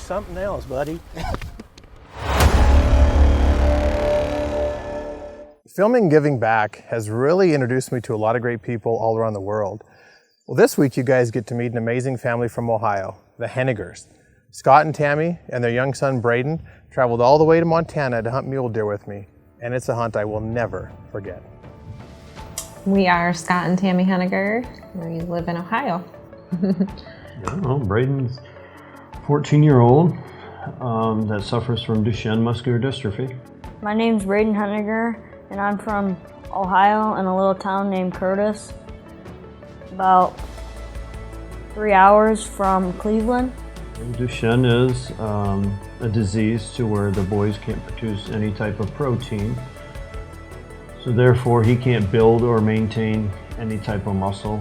something else, buddy. Filming Giving Back has really introduced me to a lot of great people all around the world. Well, this week you guys get to meet an amazing family from Ohio, the Hennigers. Scott and Tammy and their young son Braden traveled all the way to Montana to hunt mule deer with me, and it's a hunt I will never forget. We are Scott and Tammy Henninger. We live in Ohio. Well, Braden's a 14-year-old that suffers from Duchenne Muscular Dystrophy. My name's Braedan Heneger, and I'm from Ohio in a little town named Curtis, about 3 hours from Cleveland. Duchenne is a disease to where the boys can't produce any type of protein, so therefore he can't build or maintain any type of muscle,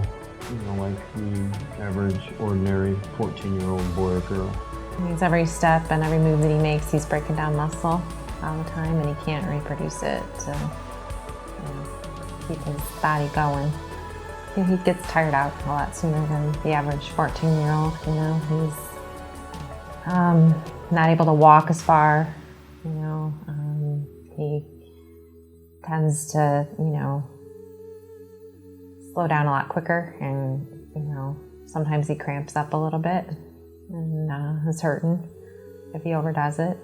like the average ordinary 14-year-old boy or girl. He's every step and every move that he makes, he's breaking down muscle all the time, and he can't reproduce it to keep his body going. He gets tired out a lot sooner than the average 14-year-old. He's not able to walk as far. He tends to slow down a lot quicker, and sometimes he cramps up a little bit and is hurting if he overdoes it.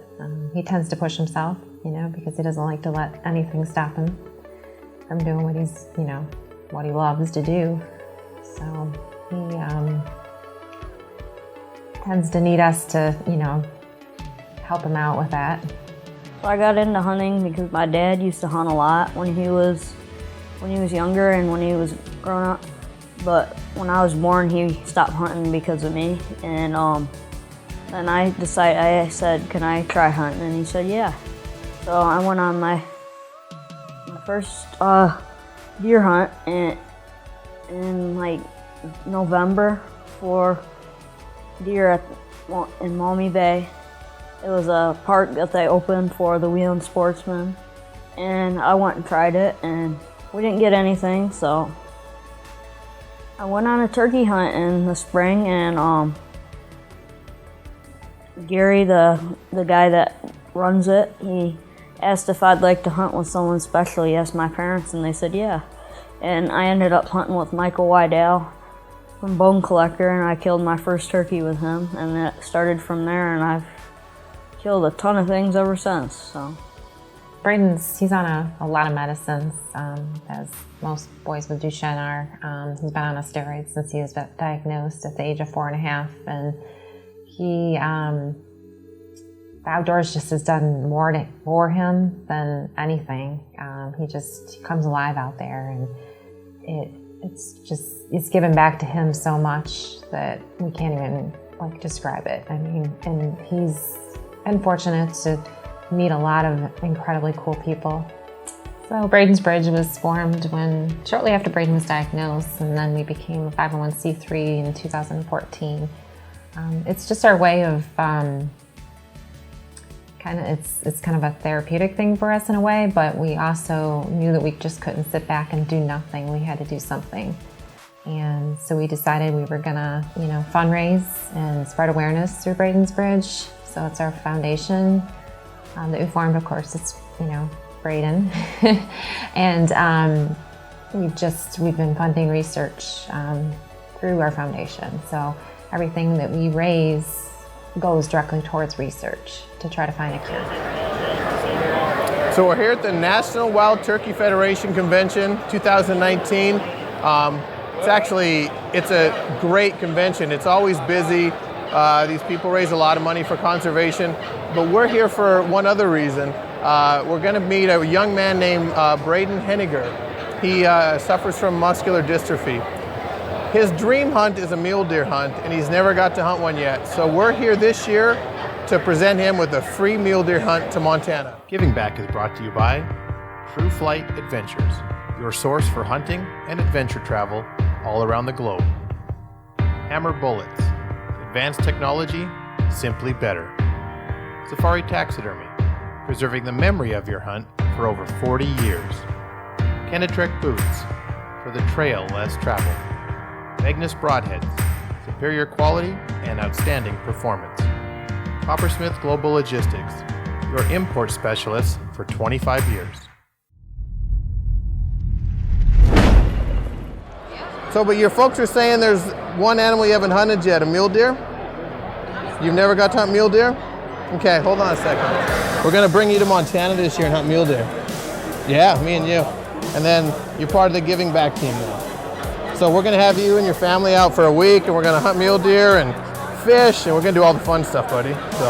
He tends to push himself, because he doesn't like to let anything stop him from doing what he's, what he loves to do. So he tends to need us to, help him out with that. So I got into hunting because my dad used to hunt a lot when he was younger and when he was growing up. But when I was born, he stopped hunting because of me. And then I said, can I try hunting? And he said, yeah. So I went on my first deer hunt in like November for deer in Maumee Bay. It was a park that they opened for the wheeling sportsmen, and I went and tried it, and we didn't get anything. So I went on a turkey hunt in the spring, and Gary, the guy that runs it, he asked if I'd like to hunt with someone special. He asked my parents, and they said yeah. And I ended up hunting with Michael Wydell from Bone Collector, and I killed my first turkey with him, and it started from there, and I've killed a ton of things ever since. So Braden's, he's on a lot of medicines, as most boys with Duchenne are. He's been on a steroid since he was diagnosed at the age of 4.5, and he, the outdoors just has done more for him than anything. He comes alive out there, and it's given back to him so much that we can't even describe it. I mean, and he's been fortunate to meet a lot of incredibly cool people. So Braden's Bridge was formed shortly after Braden was diagnosed, and then we became a 501c3 in 2014. It's just our way of it's kind of a therapeutic thing for us in a way, but we also knew that we just couldn't sit back and do nothing. We had to do something. And so we decided we were gonna, fundraise and spread awareness through Braden's Bridge. So it's our foundation that we formed. Of course, it's, Braden. And we've been funding research through our foundation. So everything that we raise goes directly towards research to try to find a cure. So we're here at the National Wild Turkey Federation Convention 2019. It's a great convention. It's always busy. These people raise a lot of money for conservation, but we're here for one other reason. We're going to meet a young man named Braedan Heneger. He suffers from muscular dystrophy. His dream hunt is a mule deer hunt, and he's never got to hunt one yet. So we're here this year to present him with a free mule deer hunt to Montana. Giving Back is brought to you by True Flight Adventures, your source for hunting and adventure travel all around the globe. Hammer Bullets, advanced technology, simply better. Safari Taxidermy, preserving the memory of your hunt for over 40 years. Kenetrek Boots, for the trail less traveled. Magnus Broadheads, superior quality and outstanding performance. Coppersmith Global Logistics, your import specialists for 25 years. So, but your folks are saying there's one animal you haven't hunted yet, a mule deer? You've never got to hunt mule deer? Okay, hold on a second. We're gonna bring you to Montana this year and hunt mule deer. Yeah, me and you. And then you're part of the giving back team now. So we're gonna have you and your family out for a week and we're gonna hunt mule deer and fish and we're gonna do all the fun stuff, buddy. So,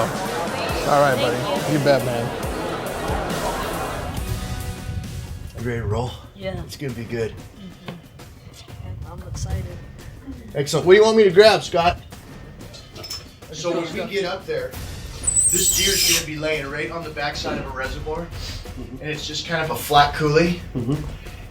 all right, buddy. You bet, man. You ready to roll? Yeah. It's gonna be good. I'm excited. Excellent. What do you want me to grab, Scott? So when we get up there, this deer's gonna be laying right on the backside of a reservoir, and it's just kind of a flat coulee.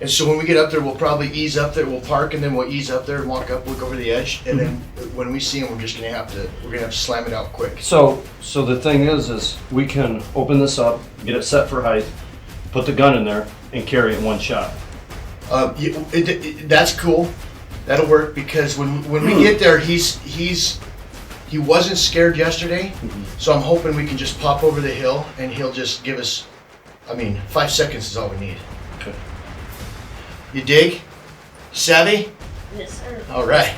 And so when we get up there, we'll probably ease up there. We'll park, and then we'll ease up there and walk up, look over the edge, and then when we see him, we're gonna have to slam it out quick. So the thing is we can open this up, get it set for height, put the gun in there, and carry it in one shot. That's cool. That'll work because when we get there, he wasn't scared yesterday, so I'm hoping we can just pop over the hill and he'll just give us. 5 seconds is all we need. Okay. You dig? Savvy? Yes, sir. All right.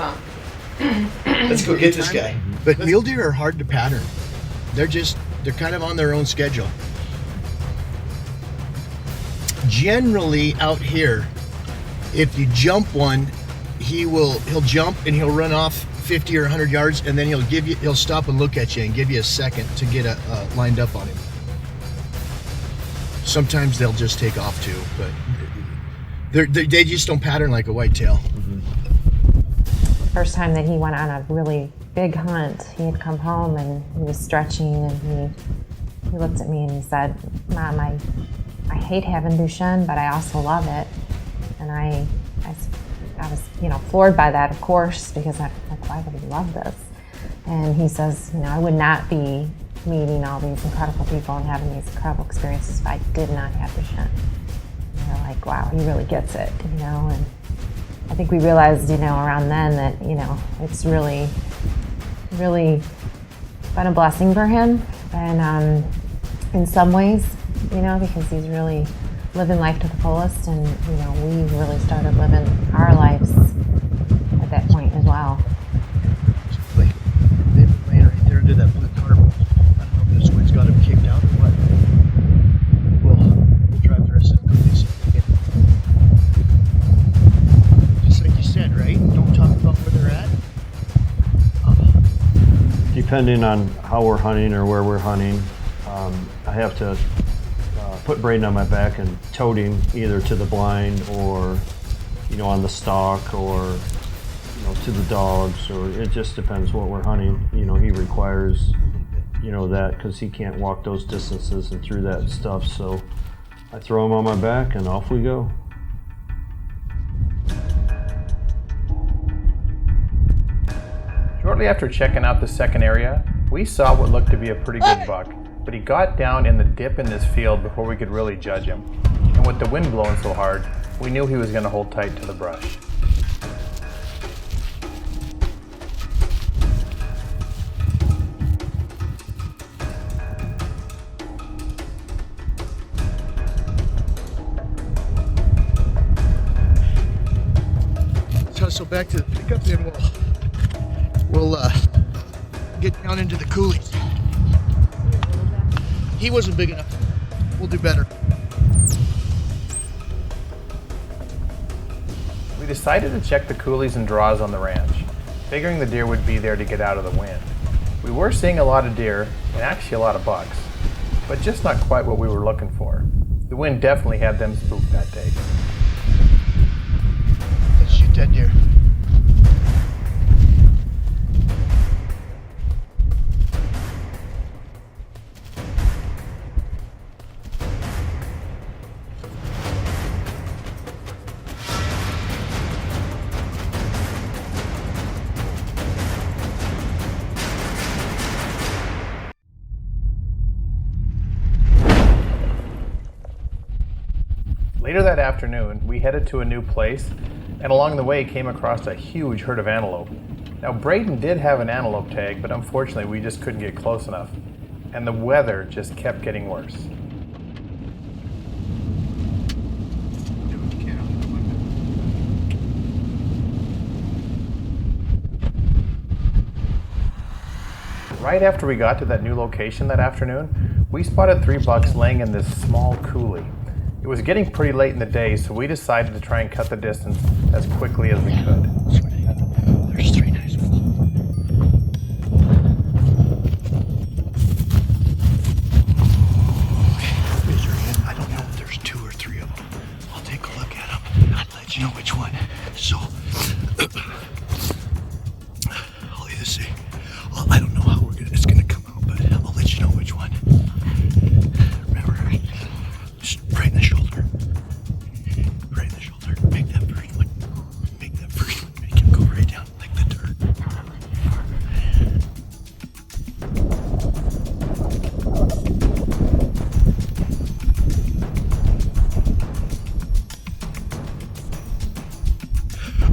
Let's go get this guy. But mule deer are hard to pattern. They're kind of on their own schedule. Generally out here, if you jump one, he'll jump and he'll run off 50 or 100 yards, and then he'll stop and look at you and give you a second to get lined up on him. Sometimes they'll just take off too, but they just don't pattern like a whitetail. First time that he went on a really big hunt, he had come home and he was stretching and he looked at me and he said, "Mom, I hate having Duchenne, but I also love it." And I was, floored by that, of course, because I'm like, why would he love this? And he says, I would not be meeting all these incredible people and having these incredible experiences if I did not have Duchenne. And they're like, wow, he really gets it, And I think we realized, around then that, it's really, really been a blessing for him, and in some ways, because he's really living life to the fullest, and we really started living our lives at that point as well. They've been laying right there under that blue tarp. I don't know if this wind's got him kicked out or what. We'll drive the rest of the coulees. Just like you said, right? Don't talk about where they're at. Depending on how we're hunting or where we're hunting, I have to put Braden on my back and tote him either to the blind or, on the stalk or, to the dogs, or it just depends what we're hunting. He requires, that because he can't walk those distances and through that stuff. So I throw him on my back and off we go. Shortly after checking out the second area, we saw what looked to be a pretty good buck, but he got down in the dip in this field before we could really judge him. And with the wind blowing so hard, we knew he was going to hold tight to the brush. Let's hustle back to the pickup, then we'll get down into the coulees. He wasn't big enough. We'll do better. We decided to check the coulees and draws on the ranch, figuring the deer would be there to get out of the wind. We were seeing a lot of deer, and actually a lot of bucks, but just not quite what we were looking for. The wind definitely had them spooked that day. Let's shoot that deer. Later that afternoon, we headed to a new place, and along the way came across a huge herd of antelope. Now, Braden did have an antelope tag, but unfortunately we just couldn't get close enough. and the weather just kept getting worse. Right after we got to that new location that afternoon, we spotted 3 bucks laying in this small coulee. It was getting pretty late in the day, so we decided to try and cut the distance as quickly as we could. There's 3 nice ones. Raise your hand. I don't know if there's 2 or 3 of them. I'll take a look at them. I'll let you know which one. So, I'll either say, I don't know how it's gonna come out, but I'll let you know which one. Remember, just right in the shoulder. Right in the shoulder. Make that first one. Make that first one. Make him go right down like the dirt.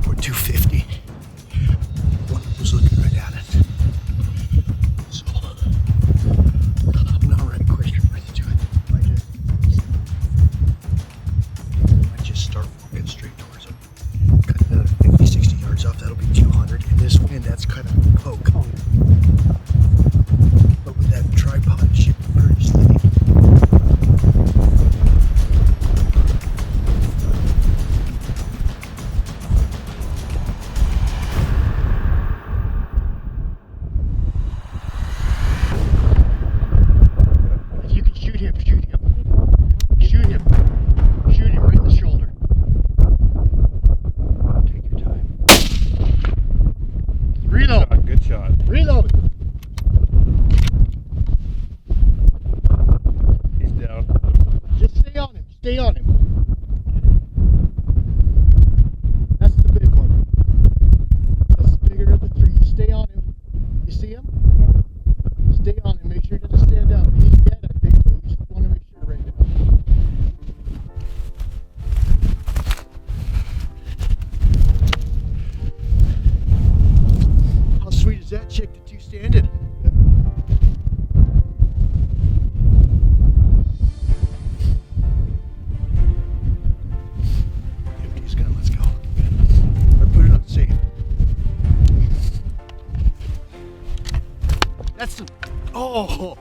Or 250. One was looking right at it. So, I'm not right question worth to it. I just start walking straight towards them. Cut another 50, 60 yards off, that'll be 200. In this wind, that's kind of poke. But with that tripod, it should be pretty steady. If you can shoot him, shoot him. Shoot him. Shoot him right in the shoulder. Take your time. Reload. Good shot. Reload. He's down. Just stay on him. Stay on him. That's the big one. That's the bigger of the 3. You stay on him. You see him? Stay on him. Make sure he doesn't stand up. He's dead, I think, but we just want to make sure right now. How sweet is that chick that you standing? Empty his gun, let's go. Or put it on safe. That's the. Oh!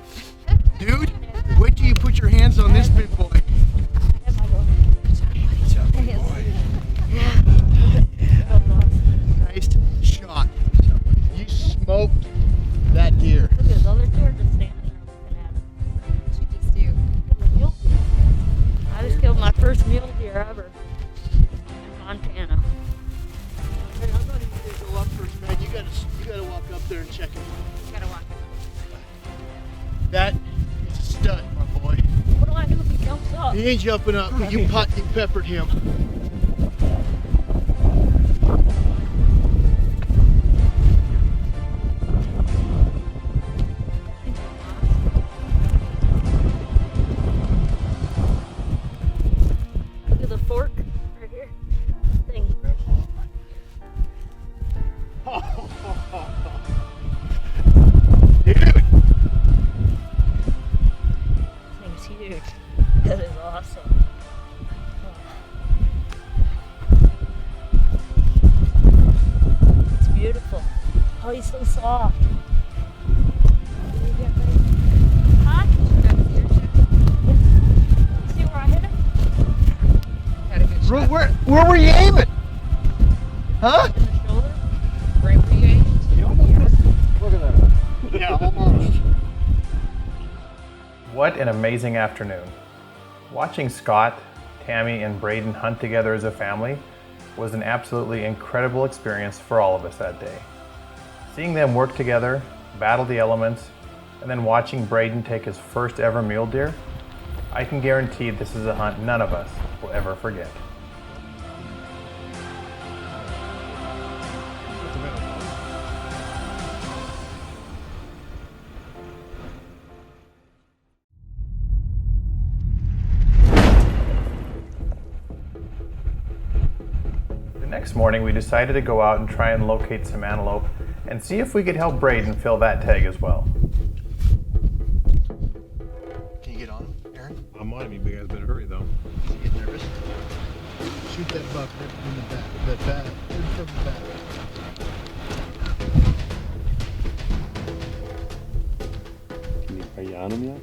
Dude, wait till you put your hands on this big boy. Good job, big boy. Nice shot. You smoked that deer. Look at his other 2 are just standing there looking at him. She just do. Mule deer. I just killed my first mule deer ever in Montana. Hey, I'm not even gonna go up first, man. You gotta walk up there and check it. Gotta walk. That is a stud, my boy. What do I do if he jumps up? He ain't jumping up, but you peppered him. Look at the fork right here. Thing. Dude! Thing's huge. That is awesome. It's beautiful. Oh, he's so soft. Huh? See where I hit him? Got a good shot. Where were you aiming? Huh? In the shoulder? Right where you aimed? Look at that. Yeah, almost. What an amazing afternoon. Watching Scott, Tammy, and Braden hunt together as a family was an absolutely incredible experience for all of us that day. Seeing them work together, battle the elements, and then watching Braden take his first ever mule deer, I can guarantee this is a hunt none of us will ever forget. Next morning, we decided to go out and try and locate some antelope and see if we could help Braden fill that tag as well. In the back. The back. In from the back. Are you on him yet?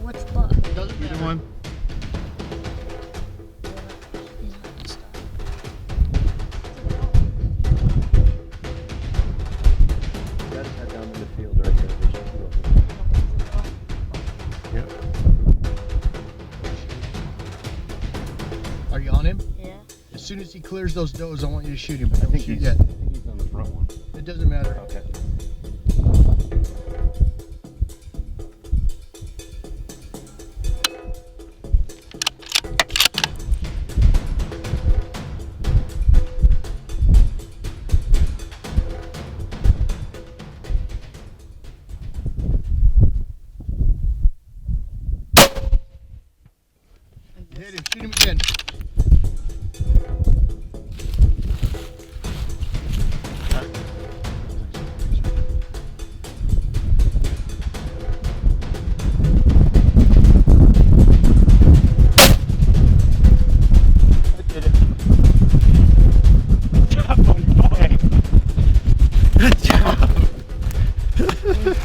What's up? Doesn't matter. One. Gotta head down in the field right there. Yep. Are you on him? Yeah. As soon as he clears those does, I want you to shoot him. I think shoot he's yet. on the front one. It doesn't matter. Okay. Hit him. Shoot him again.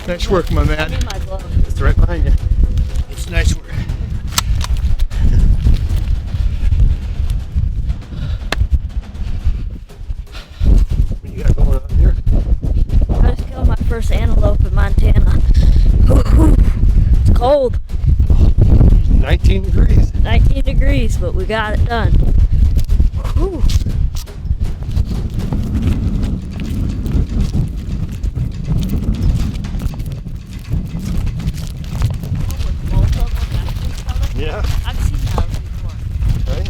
Nice work, my man. In my glove. It's right behind you. It's nice work. What you got going on here? I just killed my first antelope in Montana. It's cold, 19 degrees. 19 degrees, but we got it done. Whew. Yeah. I've seen those before. Right?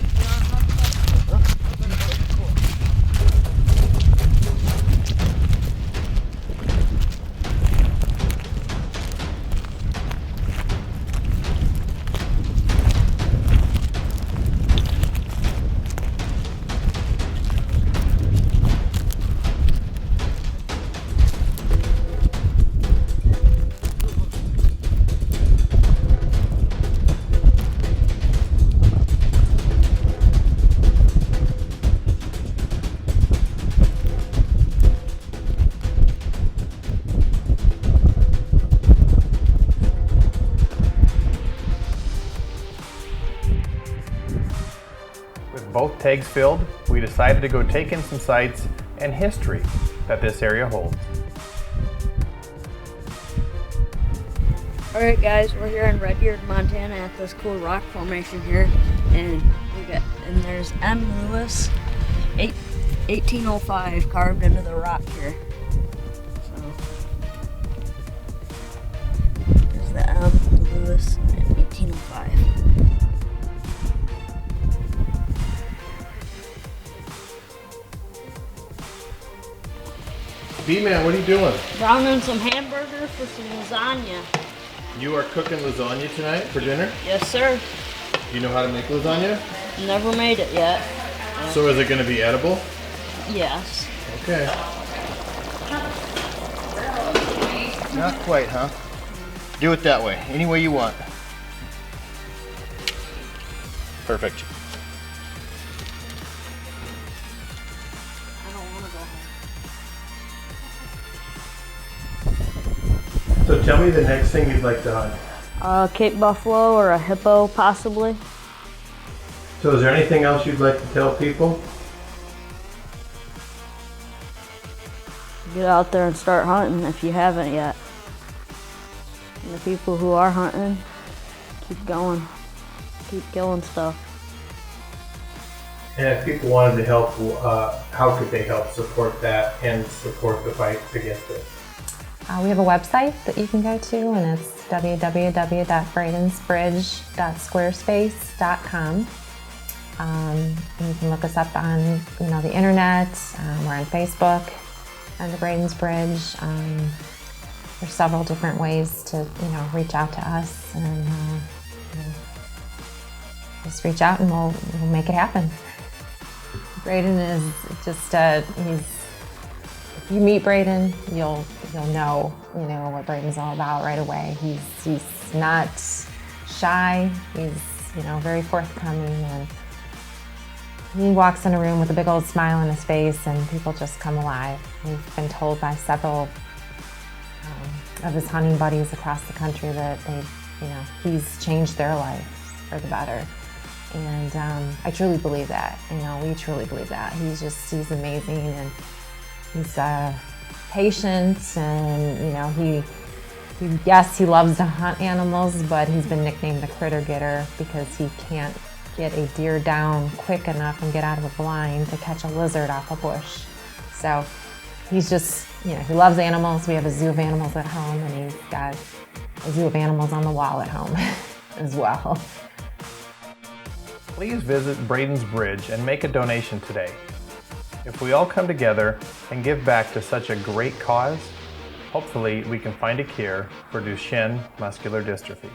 With both tags filled, we decided to go take in some sights and history that this area holds. Alright guys, we're here in Red Deer, Montana at this cool rock formation here, and there's M. Lewis 1805 carved into the rock here. So there's the M. Lewis 1805. B-Man, what are you doing? Browning some hamburger for some lasagna. You are cooking lasagna tonight for dinner? Yes sir. Do you know how to make lasagna? Never made it yet. So is it going to be edible? Yes. Okay. Not quite, huh? Do it that way. Any way you want. Perfect. I don't want to go home. So tell me the next thing you'd like to hunt. Cape buffalo or a hippo possibly. So is there anything else you'd like to tell people? Get out there and start hunting if you haven't yet. And the people who are hunting, keep going. Keep killing stuff. And if people wanted to help, how could they help support that and support the fight against it? We have a website that you can go to, and it's www.braedensbridge.squarespace.com. And you can look us up on the internet. We're on Facebook under Braedan's Bridge. There's several different ways to reach out to us, and just reach out and we'll make it happen. Braeden is just if you meet Braeden, you'll know what Braeden's all about right away. He's not shy. He's very forthcoming, and He walks in a room with a big old smile on his face and people just come alive. We've been told by several of his hunting buddies across the country that he's changed their lives for the better. And I truly believe that, we truly believe that. He's amazing, and he's patient, and yes, he loves to hunt animals, but he's been nicknamed the Critter Gitter because he can't get a deer down quick enough and get out of a blind to catch a lizard off a bush. So he's just, he loves animals. We have a zoo of animals at home, and he's got a zoo of animals on the wall at home as well. Please visit Braden's Bridge and make a donation today. If we all come together and give back to such a great cause, hopefully we can find a cure for Duchenne Muscular Dystrophy.